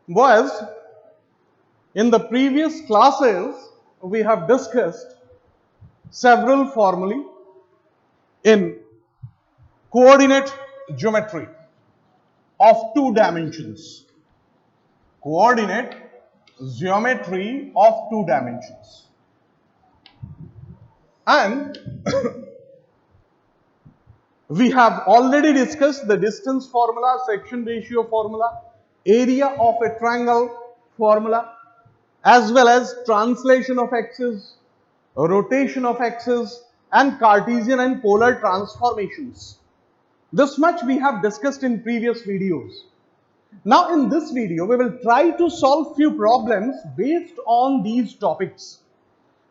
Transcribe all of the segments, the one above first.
Boys, in the previous classes, we have discussed several formulae in coordinate geometry of two dimensions. Coordinate geometry of two dimensions. And we have already discussed the distance formula, section ratio formula, area of a triangle formula, as well as translation of axes, rotation of axes, and Cartesian and polar transformations. This much we have discussed in previous videos. Now in this video, we will try to solve few problems based on these topics.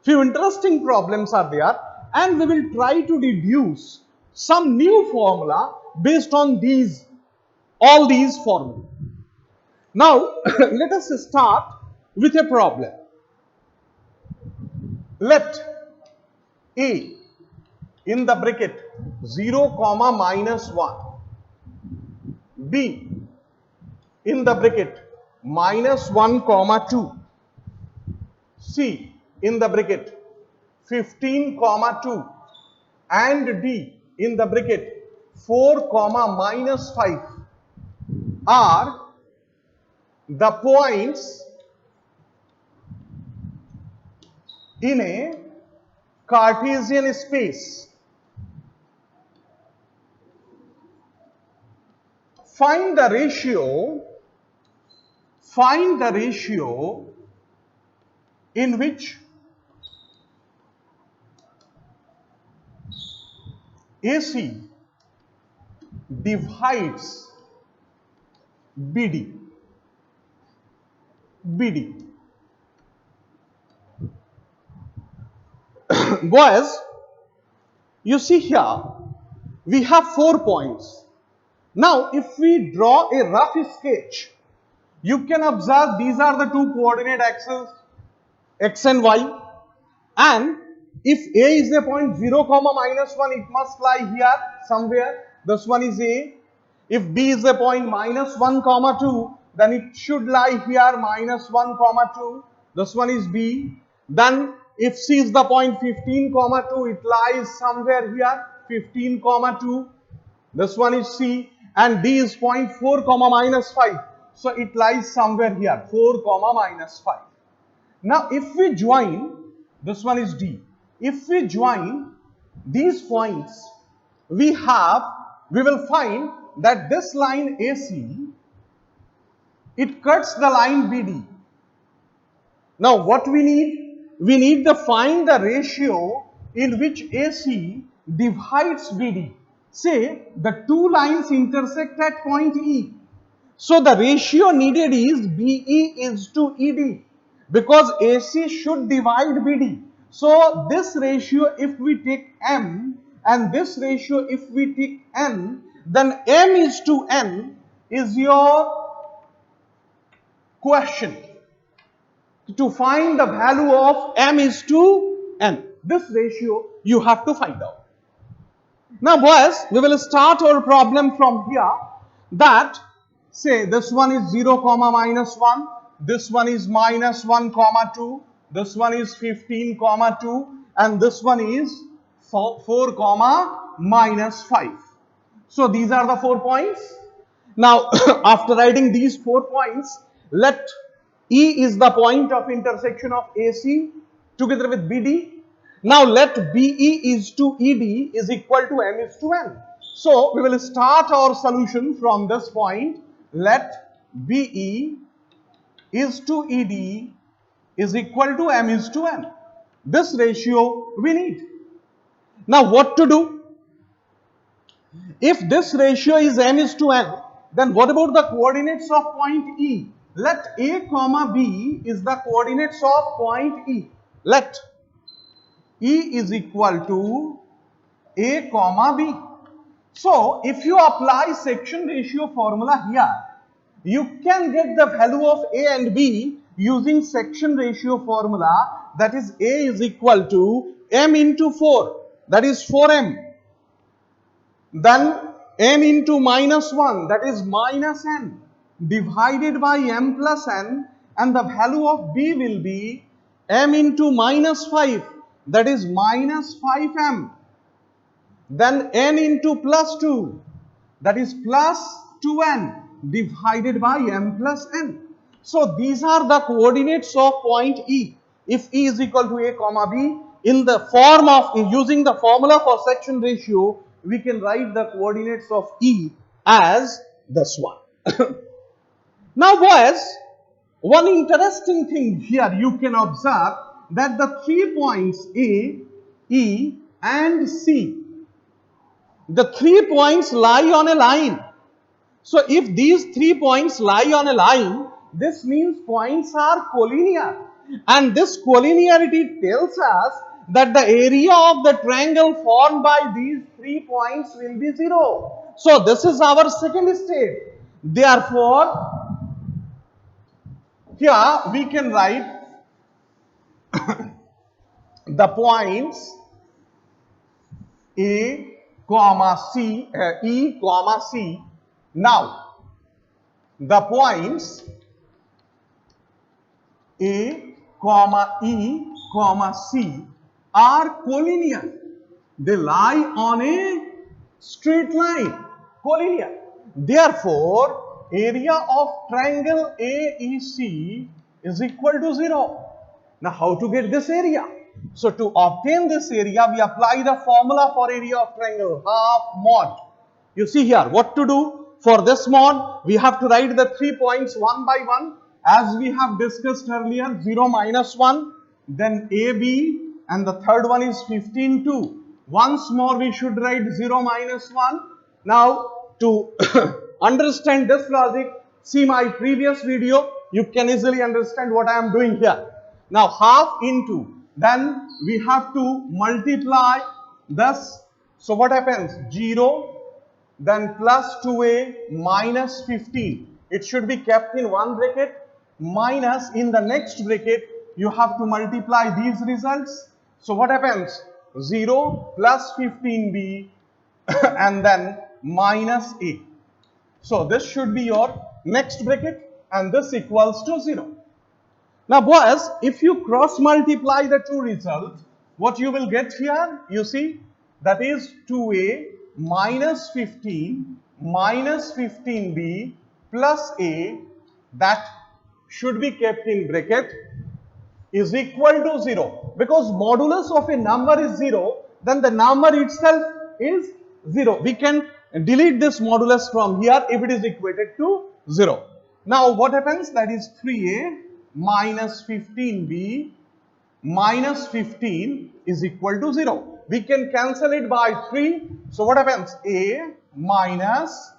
Few interesting problems are there, and we will try to deduce some new formula based on all these formulas. Now let us start with a problem. Let A in the bracket 0 comma minus 1, B in the bracket minus 1 comma 2, C in the bracket 15 comma 2, and D in the bracket 4 comma minus 5 are the points in a Cartesian space. Find the ratio in which AC divides BD. Boys, you see here we have 4 points. Now if we draw a rough sketch, you can observe these are the two coordinate axes x and y, and if A is a point 0 comma minus 1, it must lie here somewhere. This one is A. If B is a point minus 1 comma 2, then it should lie here minus 1 comma 2. This one is B. Then if C is the point 15 comma 2, it lies somewhere here 15 comma 2. This one is C, and D is point 4 comma minus 5. So it lies somewhere here 4 comma minus 5. Now if we join, this one is D. If we join these points, we will find that this line AC, it cuts the line BD. Now what we need? We need to find the ratio in which AC divides BD. Say the two lines intersect at point E. So the ratio needed is BE is to ED, because AC should divide BD. So this ratio, if we take M, and this ratio if we take N, then M is to N is your question. To find the value of M is to N, this ratio you have to find out. Now boys, we will start our problem from here, that say this one is 0 comma minus 1, this one is minus 1 comma 2, this one is 15 comma 2, and this one is 4 comma minus 5. So these are the 4 points. Now after writing these 4 points, let E is the point of intersection of AC together with BD. Now let BE is to ED is equal to M is to N. So we will start our solution from this point. Let BE is to ED is equal to M is to N. This ratio we need. Now what to do? If this ratio is M is to N, then what about the coordinates of point E? Let A comma B is the coordinates of point E. Let E is equal to A comma B. So if you apply section ratio formula here, you can get the value of A and B using section ratio formula, that is A is equal to M into 4, that is 4M. Then N into minus 1, that is minus N. divided by m plus n, and the value of b will be m into minus 5, that is minus 5m. Then n into plus 2, that is plus 2n divided by m plus n. So these are the coordinates of point E. If E is equal to a comma b, in the form of using the formula for section ratio, we can write the coordinates of E as this one. Now boys, one interesting thing here you can observe that the 3 points A, E and C, the 3 points lie on a line. So if these 3 points lie on a line, this means points are collinear, and this collinearity tells us that the area of the triangle formed by these 3 points will be 0. So this is our second step. Therefore, here we can write the points A, comma C, E, comma C. Now, the points A, comma E, comma C are collinear. They lie on a straight line, collinear. Therefore, area of triangle AEC is equal to 0. Now, how to get this area? So, to obtain this area, we apply the formula for area of triangle, half mod. You see here, what to do? For this mod, we have to write the 3 points one by one. As we have discussed earlier, 0 minus 1, then AB, and the third one is 15, 2. Once more, we should write 0 minus 1. Now, to understand this logic, see my previous video. You can easily understand what I am doing here. Now, half into, then we have to multiply this. So, what happens? 0, then plus 2a minus 15. It should be kept in one bracket, minus in the next bracket, you have to multiply these results. So, what happens? 0 plus 15b and then minus a. So, this should be your next bracket, and this equals to 0. Now boys, if you cross multiply the two results, what you will get here, you see, that is 2a minus 15 minus 15b plus a, that should be kept in bracket, is equal to 0. Because modulus of a number is 0, then the number itself is 0. We can delete this modulus from here if it is equated to 0. Now what happens? That is 3a minus 15b minus 15 is equal to 0. We can cancel it by 3. So what happens? A minus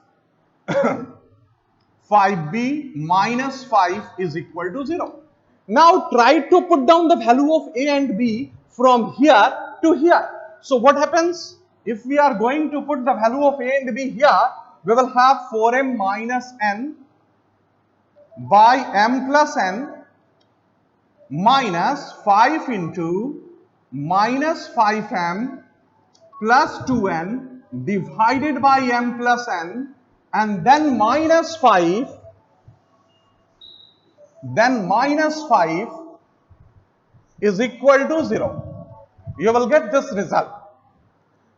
5b minus 5 is equal to 0. Now try to put down the value of a and b from here to here. So what happens? If we are going to put the value of a and b here, we will have 4m minus n by m plus n minus 5 into minus 5m plus 2n divided by m plus n, and then minus 5, is equal to 0. You will get this result.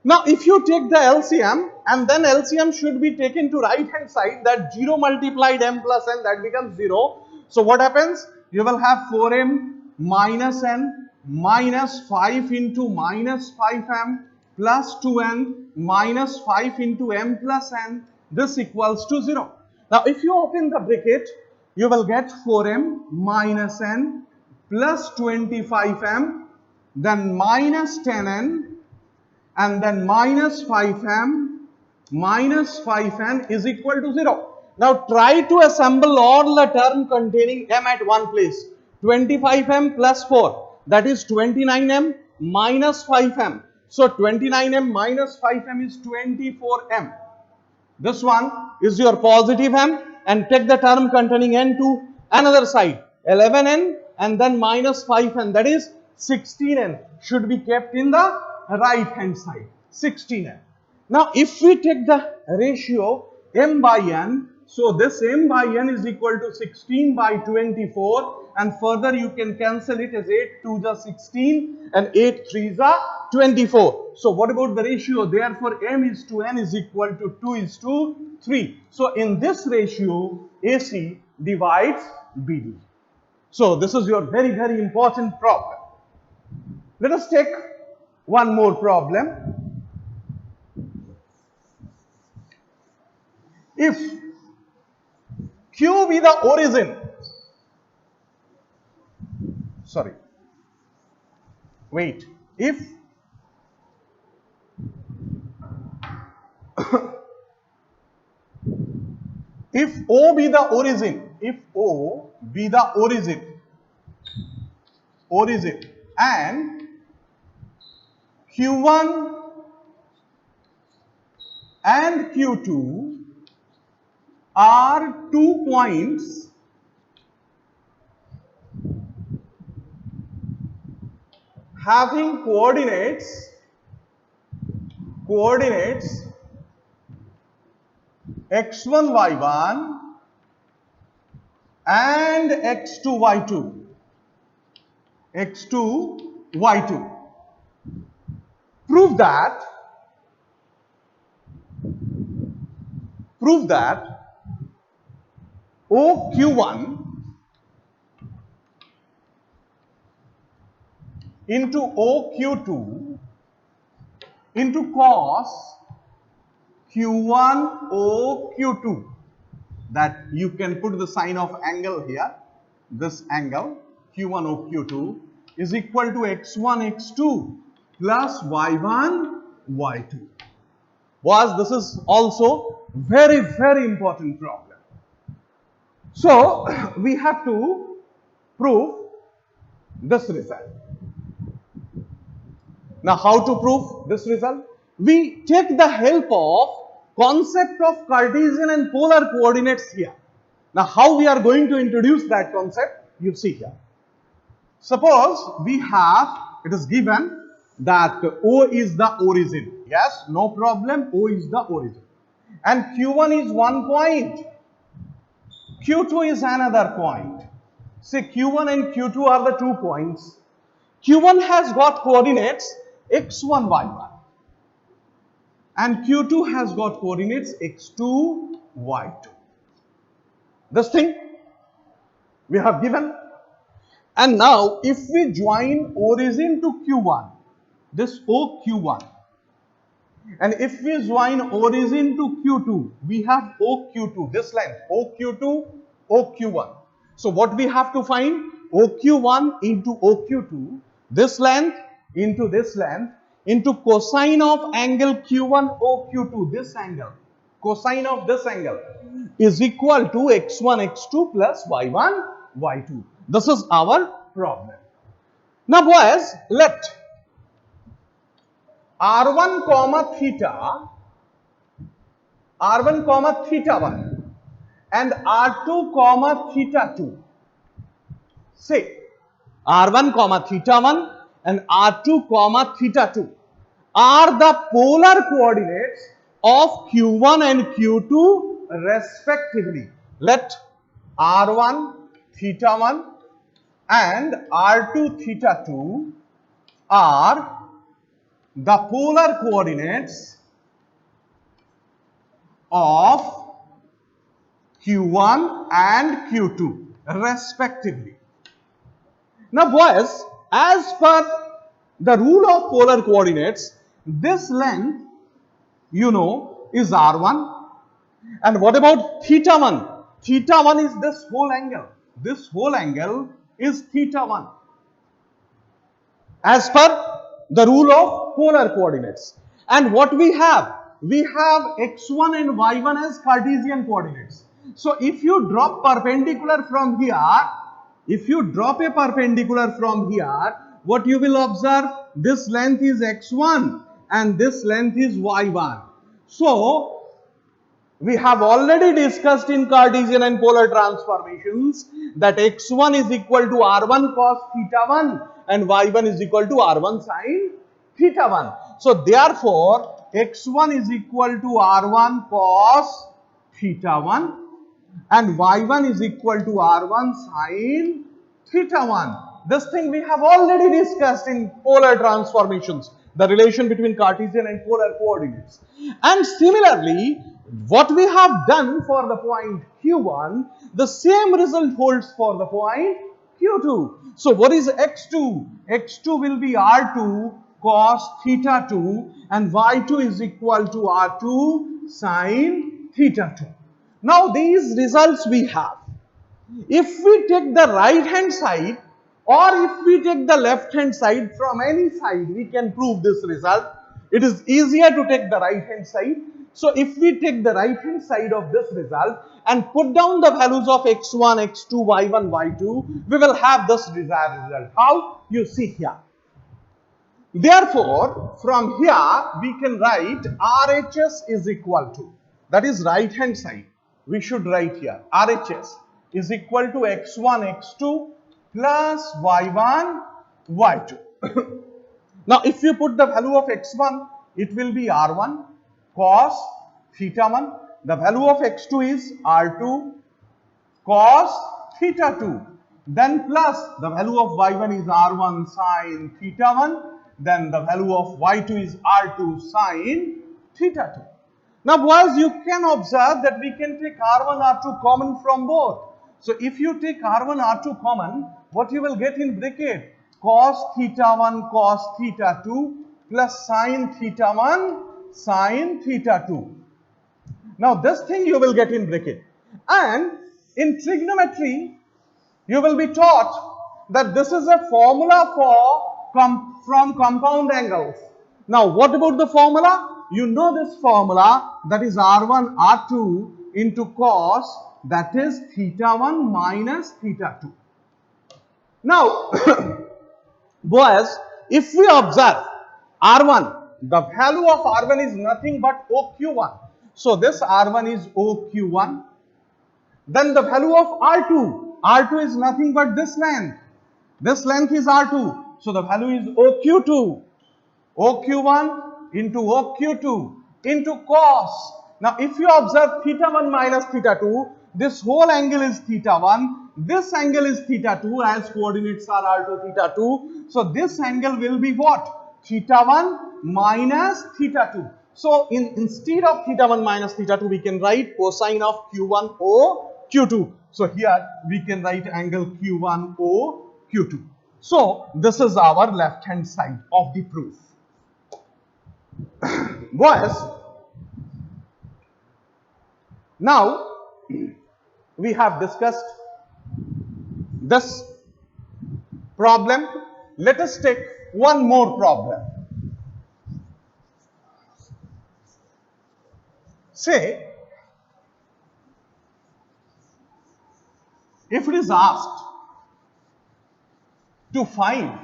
Now if you take the LCM, and then LCM should be taken to right hand side, that 0 multiplied m plus n, that becomes 0. So what happens? You will have 4m minus n minus 5 into minus 5m plus 2n minus 5 into m plus n. This equals to 0. Now if you open the bracket, you will get 4m minus n plus 25m, then minus 10n, and then minus 5m minus 5n is equal to 0. Now try to assemble all the term containing m at one place. 25m plus 4, that is 29m minus 5m. So 29m minus 5m is 24m. This one is your positive m, and take the term containing n to another side. 11n and then minus 5n, that is 16n, should be kept in the right hand side. 16n. Now if we take the ratio m by n, So this m by n is equal to 16 by 24, and further you can cancel it as 8 2s are 16 and 8 3s are 24. So what about the ratio? Therefore m is to n is equal to 2 is to 3. So in this ratio AC divides BD. So this is your very, very important problem. Let us take one more problem. If Q be the origin, sorry, wait, if O be the origin, if O be the origin and Q1 and Q2 are 2 points having coordinates x1 y1 and x2 y2, prove that OQ1 into OQ2 into cos Q1 OQ2, that you can put the sign of angle here, this angle Q1 OQ2 is equal to x1 x2 plus y1 y2. Was this is also very, very important problem. So we have to prove this result. Now how to prove this result? We take the help of concept of Cartesian and polar coordinates here. Now how we are going to introduce that concept, you see here. Suppose we have, it is given that O is the origin. Yes, no problem, O is the origin. And Q1 is one point, Q2 is another point. Say Q1 and Q2 are the 2 points. Q1 has got coordinates x1, y1. And Q2 has got coordinates x2, y2. This thing we have given. And now if we join origin to Q1, this OQ1. And if we join origin to Q2, we have OQ2, this length, OQ2, OQ1. So what we have to find? OQ1 into OQ2, this length into this length, into cosine of angle Q1 OQ2, this angle, cosine of this angle is equal to x1 x2 plus y1 y2. This is our problem. Now boys, let r1 comma theta 1 and r2 comma theta 2, say r1 comma theta 1 and r2 comma theta 2 are the polar coordinates of Q1 and Q2 respectively. Let r1 theta 1 and r2 theta 2 are the polar coordinates of Q1 and Q2 respectively. Now boys, as per the rule of polar coordinates, this length, you know, is r1. And what about theta 1? Theta 1 is this whole angle. This whole angle is theta 1. As per the rule of polar coordinates. And what we have? We have x1 and y1 as Cartesian coordinates. So if you drop perpendicular from here, what you will observe? This length is x1 and this length is y1. So we have already discussed in Cartesian and polar transformations that x1 is equal to r1 cos theta 1 and y1 is equal to r1 sin theta 1. So therefore x1 is equal to r1 cos theta 1 and y1 is equal to r1 sine theta 1. This thing we have already discussed in polar transformations, the relation between Cartesian and polar coordinates. And similarly, what we have done for the point q1, the same result holds for the point q2. So what is x2? x2 will be r2 cos theta 2 and y2 is equal to r2 sine theta 2. Now these results we have. If we take the right hand side or if we take the left hand side, from any side we can prove this result. It is easier to take the right hand side. So if we take the right hand side of this result and put down the values of x1, x2, y1, y2, we will have this desired result. How? You see here. Therefore, from here we can write RHS is equal to, that is right hand side, we should write here RHS is equal to x1, x2 plus y1, y2. Now, if you put the value of x1, it will be r1 cos theta 1. The value of x2 is r2 cos theta 2. Then plus the value of y1 is r1 sine theta 1. Then the value of y2 is r2 sine theta 2. Now, boys, you can observe that we can take r1, r2 common from both. So, if you take r1, r2 common, what you will get in bracket? Cos theta 1 cos theta 2 plus sine theta 1 sine theta 2. Now, this thing you will get in bracket. And in trigonometry, you will be taught that this is a formula from compound angles. Now, what about the formula? You know this formula, that is r1 r2 into cos, that is theta 1 minus theta 2. Now, boys, if we observe r1, the value of r1 is nothing but OQ1. So, this r1 is OQ1. Then the value of r2, r2 is nothing but this length. This length is r2. So, the value is OQ2. OQ1 into OQ2 into cos. Now, if you observe theta 1 minus theta 2, this whole angle is theta 1. This angle is theta 2 as coordinates are r2 theta 2. So, this angle will be what? Theta 1 minus theta 2. So, instead of theta 1 minus theta 2, we can write cosine of q1 O q2. So, here we can write angle q1 O q2. So, this is our left hand side of the proof. Boys, now we have discussed this problem. Let us take one more problem. Say, if it is asked to find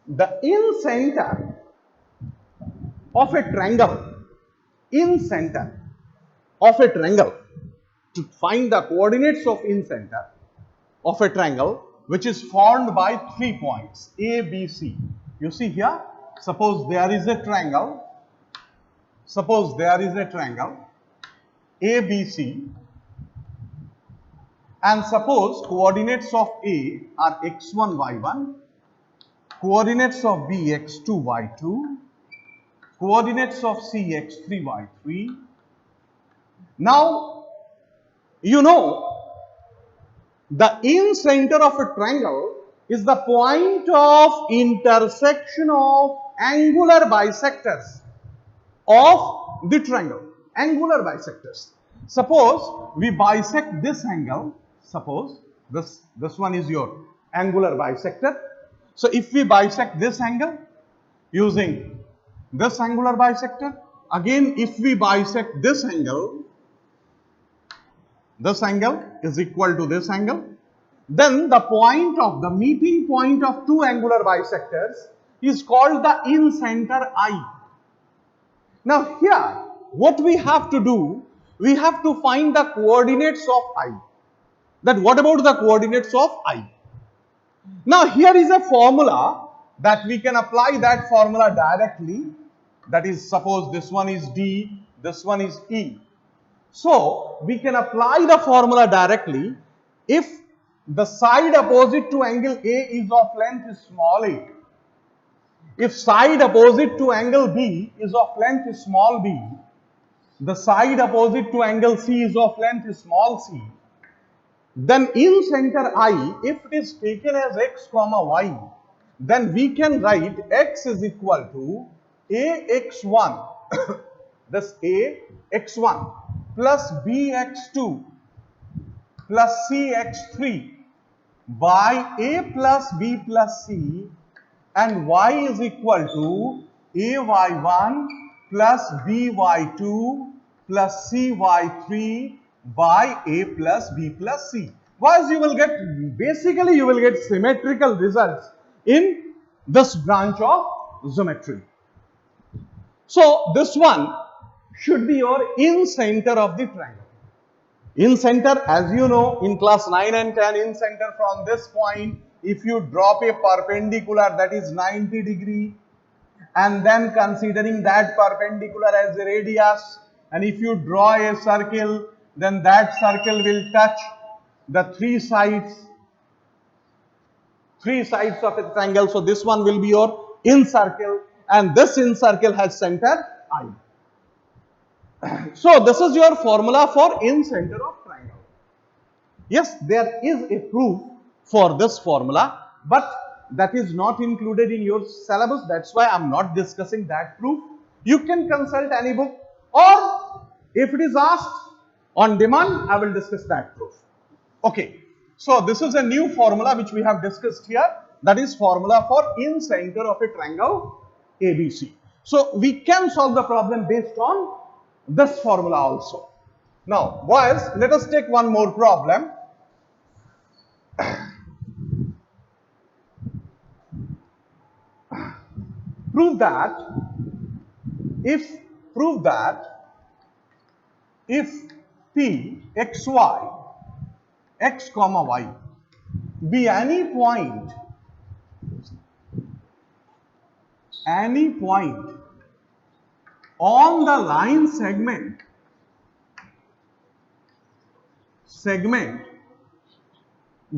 the in-center of a triangle, in-center of a triangle, to find the coordinates of in-center of a triangle which is formed by 3 points A, B, C. You see here, suppose there is a triangle, A, B, C, and suppose coordinates of A are x1, y1, coordinates of B x2, y2, coordinates of C x3, y3. Now, you know, the in-center of a triangle is the point of intersection of angular bisectors of the triangle. Angular bisectors. Suppose we bisect this angle. Suppose this one is your angular bisector. So, if we bisect this angle using this angular bisector, again if we bisect this angle is equal to this angle, then the point of the meeting point of two angular bisectors is called the in-center I. Now here, what we have to do, we have to find the coordinates of I. Then what about the coordinates of I? Now here is a formula that we can apply that formula directly. That is, suppose this one is D, this one is E. So we can apply the formula directly. If the side opposite to angle A is of length small a, if side opposite to angle B is of length small b, the side opposite to angle C is of length small c, then in center I, if it is taken as x comma y, then we can write x is equal to ax1 this ax1 plus bx2 plus cx3 by a plus b plus c, and y is equal to ay1 plus by2 plus cy3 by a plus b plus c. Whereas you will get, basically you will get symmetrical results in this branch of geometry. So this one should be your in center of the triangle. In center, as you know, in class 9 and 10, in center from this point, if you drop a perpendicular that is 90 degree, and then considering that perpendicular as a radius, and if you draw a circle, then that circle will touch the three sides of a triangle. So this one will be your in circle, and this in circle has center I. So this is your formula for in center of triangle. Yes, there is a proof for this formula, but that is not included in your syllabus. That's why I'm not discussing that proof. You can consult any book, or if it is asked on demand, I will discuss that proof. Okay, so this is a new formula which we have discussed here. That is formula for in center of a triangle ABC. So we can solve the problem based on this formula also. Now, boys, let us take one more problem. Prove that if P xy x comma y be any point on the line segment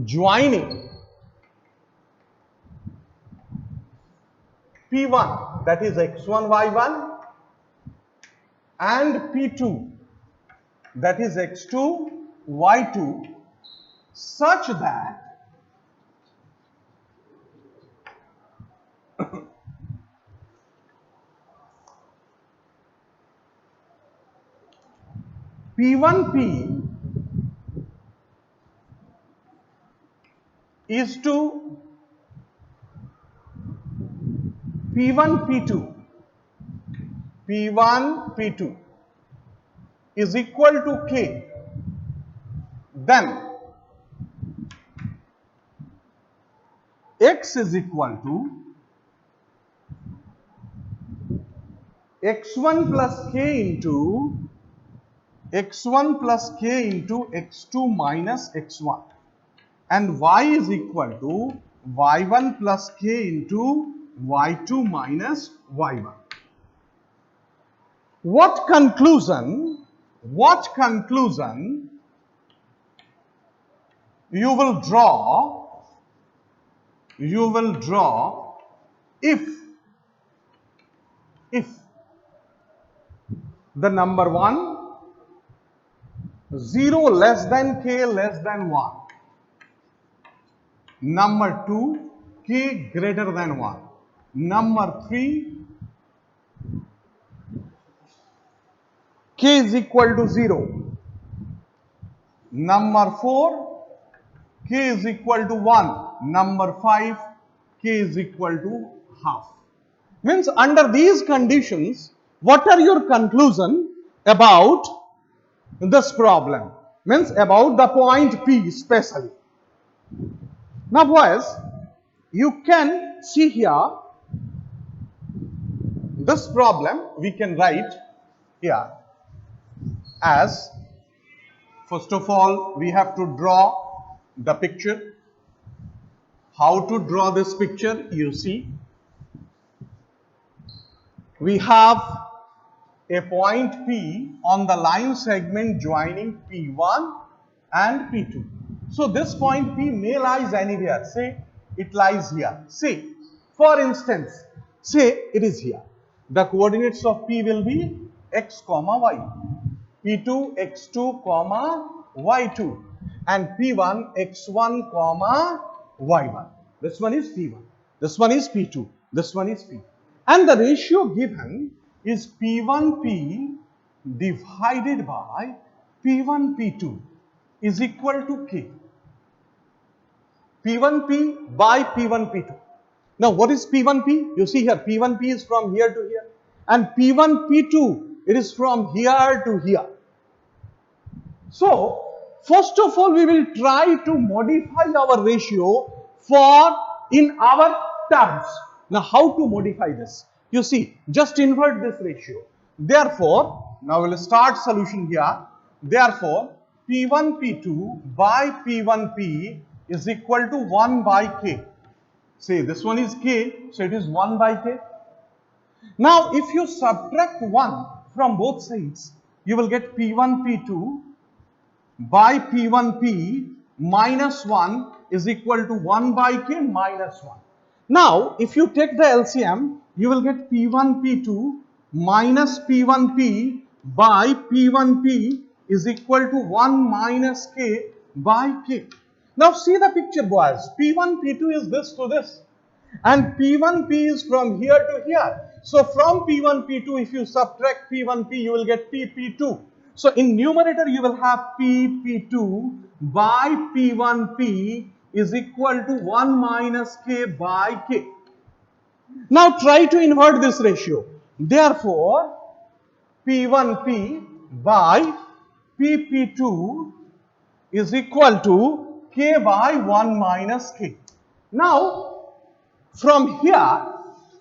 joining P1, that is x1 y1, and P2, that is x2 y2, such that P1P is to P1P2 is equal to K, then X is equal to x1 plus k into x2 minus x1, and y is equal to y1 plus k into y2 minus y1. What conclusion you will draw if the number 1 0 less than k less than 1, number 2 k greater than 1, number 3 k is equal to 0, number 4 k is equal to 1, number 5 k is equal to half. Means under these conditions, what are your conclusion about this problem? Means about the point P especially. Now boys, you can see here this problem we can write here as, first of all, we have to draw the picture. How to draw this picture? You see, we have a point P on the line segment joining P1 and P2. So this point P may lies anywhere. Say it lies here. Say, for instance, say it is here. The coordinates of P will be x comma y. P2 x2 comma y2 and P1 x1 comma y1. This one is P1. This one is P2. This one is P. And the ratio given is P1P divided by P1P2 is equal to K. P1P by P1P2. Now what is P1P? You see here P1P is from here to here and P1P2 it is from here to here. So first of all we will try to modify our ratio for in our terms. Now how to modify this? You see, just invert this ratio. Therefore, now we will start solution here. Therefore, P1P2 by P1P is equal to 1 by K. Say this one is K, so it is 1 by K. Now if you subtract 1 from both sides, you will get P1P2 by P1P minus 1 is equal to 1 by K minus 1. Now if you take the LCM, you will get P1P2 minus P1P by P1P is equal to 1 minus K by K. Now see the picture boys, P1, P2 is this to this and P1P is from here to here. So from P1, P2 if you subtract P1P you will get PP2. So in numerator you will have PP2 by P1P is equal to 1 minus K by K. Now try to invert this ratio. Therefore, P1P by PP2 is equal to K by 1 minus K. Now, from here,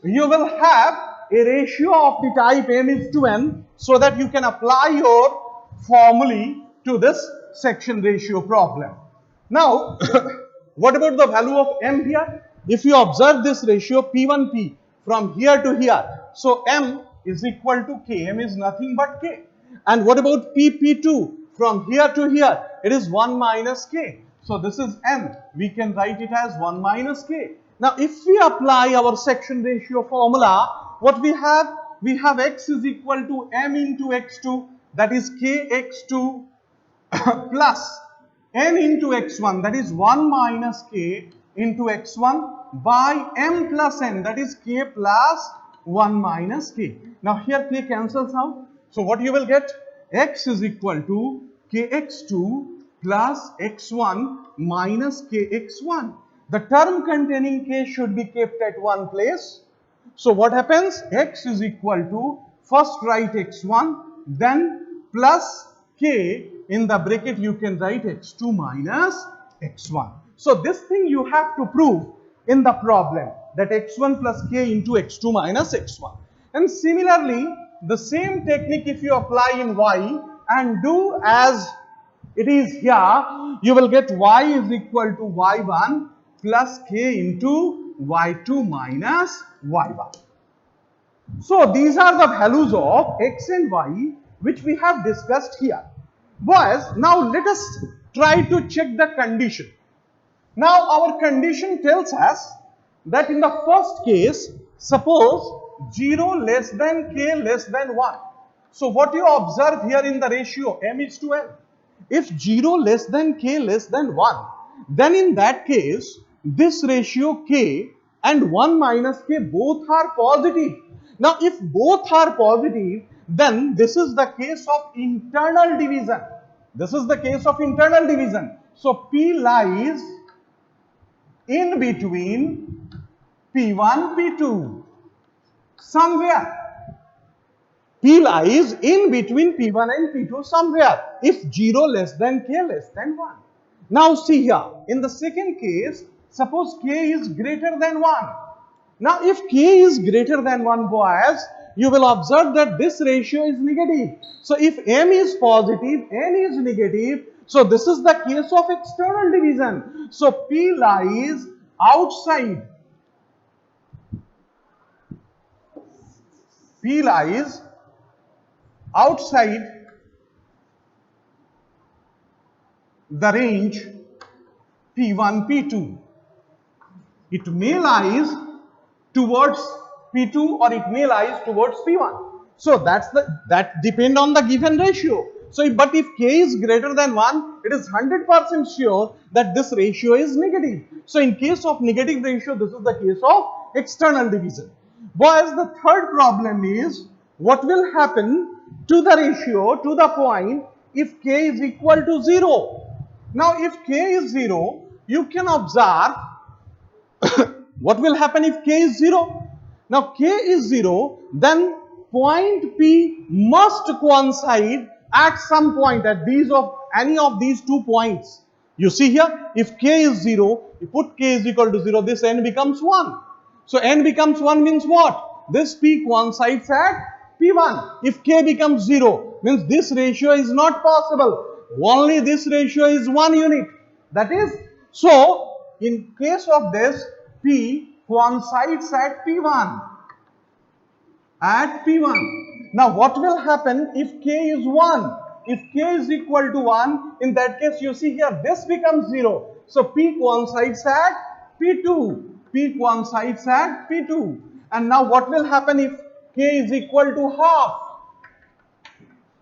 you will have a ratio of the type M is to N so that you can apply your formulae to this section ratio problem. Now, what about the value of M here? If you observe this ratio P1P from here to here, so M is equal to K. M is nothing but K. And what about PP2 from here to here? It is 1 minus K. So this is M. We can write it as 1 minus K. Now if we apply our section ratio formula, what we have? We have X is equal to M into X2, that is KX2 plus N into X1, that is 1 minus K into X1 by M plus N, that is K plus 1 minus K. Now here K cancels out. So what you will get? X is equal to Kx2 plus X1 minus Kx1. The term containing K should be kept at one place. So what happens? X is equal to, first write X1, then plus K, in the bracket you can write X2 minus X1. So this thing you have to prove in the problem, that X1 plus K into X2 minus X1. And similarly, the same technique if you apply in Y and do as it is here, you will get Y is equal to Y1 plus K into Y2 minus Y1. So these are the values of X and Y which we have discussed here. Boys, now let us try to check the condition. Now our condition tells us that in the first case, suppose 0 less than K less than 1. So what you observe here in the ratio M is to N. If 0 less than K less than 1, then in that case, this ratio K and 1 minus K both are positive. Now if both are positive, then this is the case of internal division. This is the case of internal division. So P lies in between P1, P2. Somewhere. P lies in between P1 and P2 somewhere. If 0 less than K less than 1. Now see here. In the second case, suppose K is greater than 1. Now if K is greater than 1, boys, you will observe that this ratio is negative. So if M is positive, N is negative. So this is the case of external division. So P lies outside. P lies outside the range P1, P2. It may lies towards P2 or it may lies towards P1. So that depend on the given ratio. So but if K is greater than 1, it is 100% sure that this ratio is negative. So in case of negative ratio, this is the case of external division. Whereas the third problem is, what will happen to the ratio, to the point, if K is equal to 0? Now if K is 0, you can observe what will happen if K is 0? Now K is 0, then point P must coincide at some point at any of these 2 points. You see here, if K is 0, you put K is equal to 0, this N becomes 1. So N becomes 1 means what? This P coincides at P1. If K becomes 0, means this ratio is not possible. Only this ratio is 1 unit. That is, so in case of this, P coincides at P1. At P1. Now what will happen if K is 1? If K is equal to 1, in that case you see here this becomes 0. So P coincides at P2. P coincides at P2. And now what will happen if K is equal to half?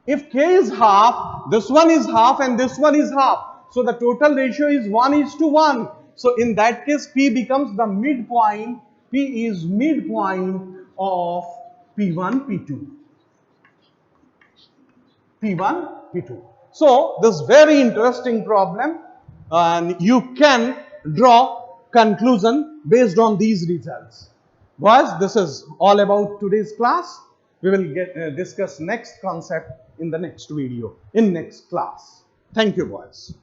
If K is half, this one is half and this one is half. So the total ratio is 1:1. So in that case, P becomes the midpoint. P is midpoint of P1, P2. P1, P2. So this very interesting problem, and you can draw conclusion based on these results. Boys, this is all about today's class. We will discuss next concept in the next video, in next class. Thank you, boys.